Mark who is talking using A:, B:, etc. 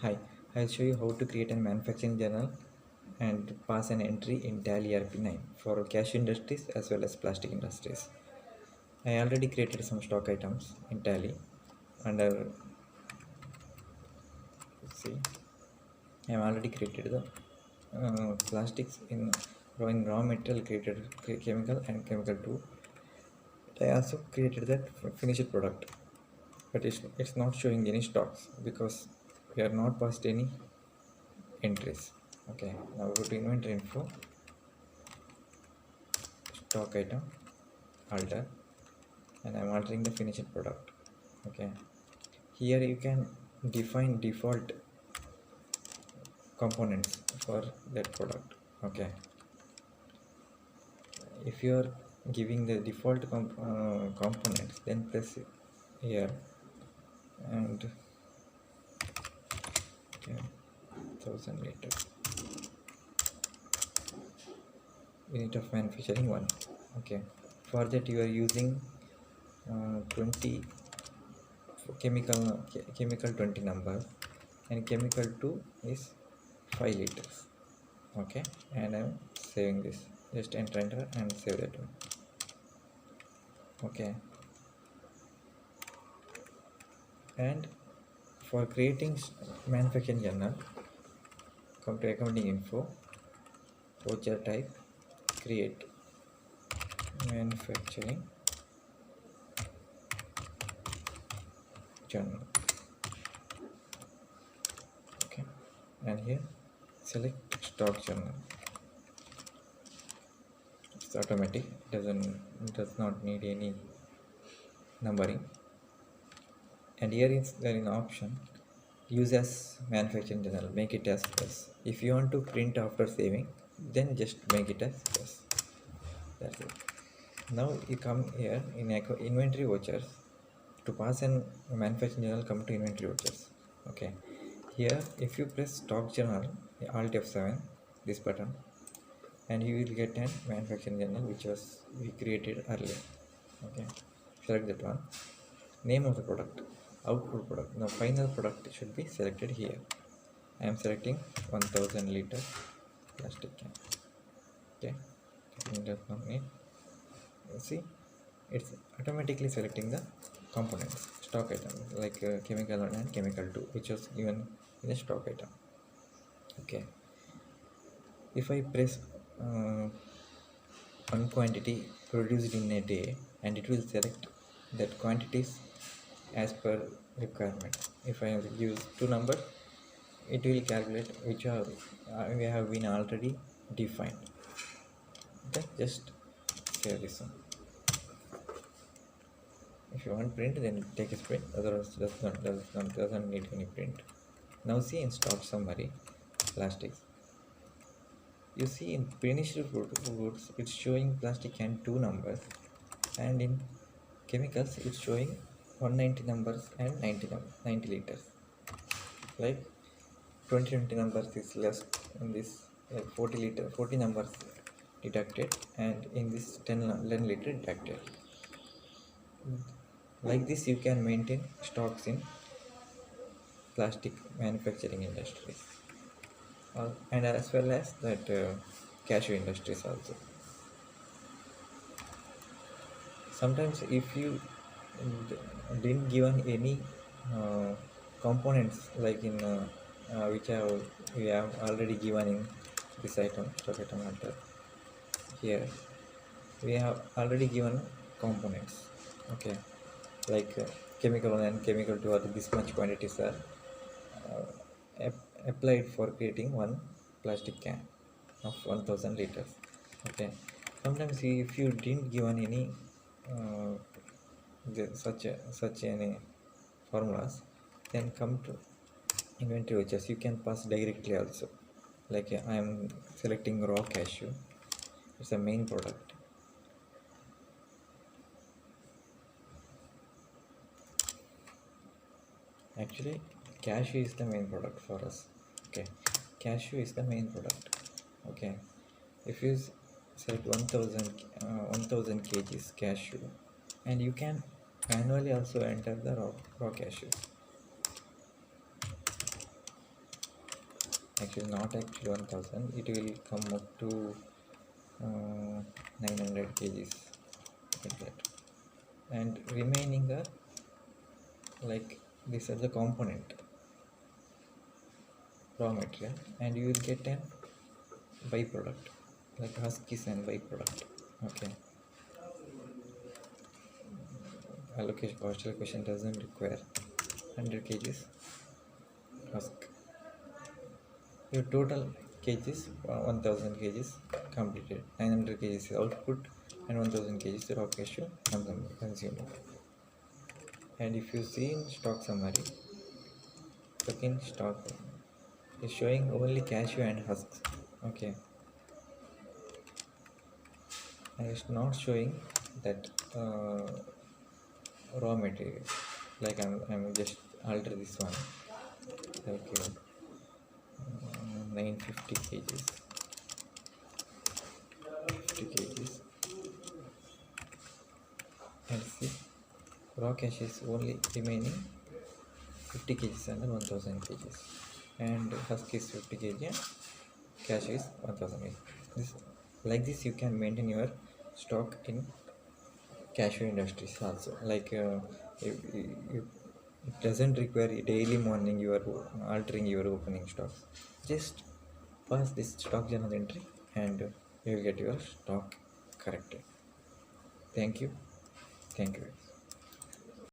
A: Hi, I'll show you how to create a manufacturing journal and pass an entry in Tally ERP9 for cash industries as well as plastic industries. I already created some stock items in Tally under, see, I have already created the plastics in raw material created chemical and chemical too. I also created that finished product, but it's not showing any stocks because we are not passed any entries. Okay, now go to inventory info, stock item, alter, and I'm altering the finished product. Okay, here you can define default components for that product. Okay, if you are giving the default components, then press here and okay, 1000 liter unit of manufacturing 1. Okay, for that you are using 20 chemical 20 number and chemical 2 is 5 liters. Okay, and I'm saving this. Just enter and save that one. Okay, and for creating manufacturing journal, come to accounting info, voucher type, create manufacturing journal. Okay, and here select stock journal. It's automatic, does not need any numbering. And here is there is an option, use as manufacturing journal, make it as plus. If you want to print after saving, then just make it as plus. That's it. Now you come here in inventory vouchers. To pass an manufacturing journal, come to inventory vouchers. Okay, here if you press stock journal, alt F7, this button, and you will get an manufacturing journal which was we created earlier. Okay, select that one, name of the product, output product. Now final product should be selected here. I am selecting 1000 liter plastic can. Okay, does not need. See, it's automatically selecting the components, stock item, like chemical 1 and chemical 2, which was given in a stock item. Okay, if I press one quantity produced in a day, and it will select that quantities as per requirement. If I use two numbers, it will calculate which are we have been already defined. Okay, just save this one. If you want print, then take a print, otherwise doesn't need any print. Now see in stock summary, plastics, you see in finished goods it's showing plastic can 2 numbers, and in chemicals it's showing 190 numbers and 90 liters. Like 20 numbers is less in this, like 40 numbers deducted, and in this 10 liter deducted. Like this you can maintain stocks in plastic manufacturing industries, and as well as that cashew industries also. Sometimes if you didn't given any uh, components, like in which we have already given in this item, stock item hunter, here we have already given components. Okay, like chemical 1 and chemical 2 are this much quantities are applied for creating one plastic can of 1000 liters. Okay, sometimes if you didn't given any uh, such any formulas, then come to inventory vouchers, you can pass directly also. Like I am selecting raw cashew, it's a main product. Actually, cashew is the main product for us. Okay, cashew is the main product. Okay, if you select 1000 kgs cashew, and you can manually also enter the raw cashew. actually not actually 1000, it will come up to 900 kgs, like that. And remaining are like, these are the component raw material, and you will get an byproduct, like husk is an byproduct. Okay, allocation partial allocation doesn't require 100 kgs husk. Your total kgs 1000 kgs completed, 900 kgs output, and 1000 kgs raw cashew consumed. And if you see in stock summary, look in stock, is showing only cashew and husks. Okay, and it's not showing that raw material. Like I'm just alter this one, like 950 kgs, 50 kgs, and see raw cash is only remaining 50 kgs and 1000 kgs, and husk is 50 kg and cash is 1000 kg. This, like this you can maintain your stock in cashew industries also. Like it doesn't require daily morning you are altering your opening stocks. Just pass this stock journal entry and you will get your stock corrected. Thank you. Thank you.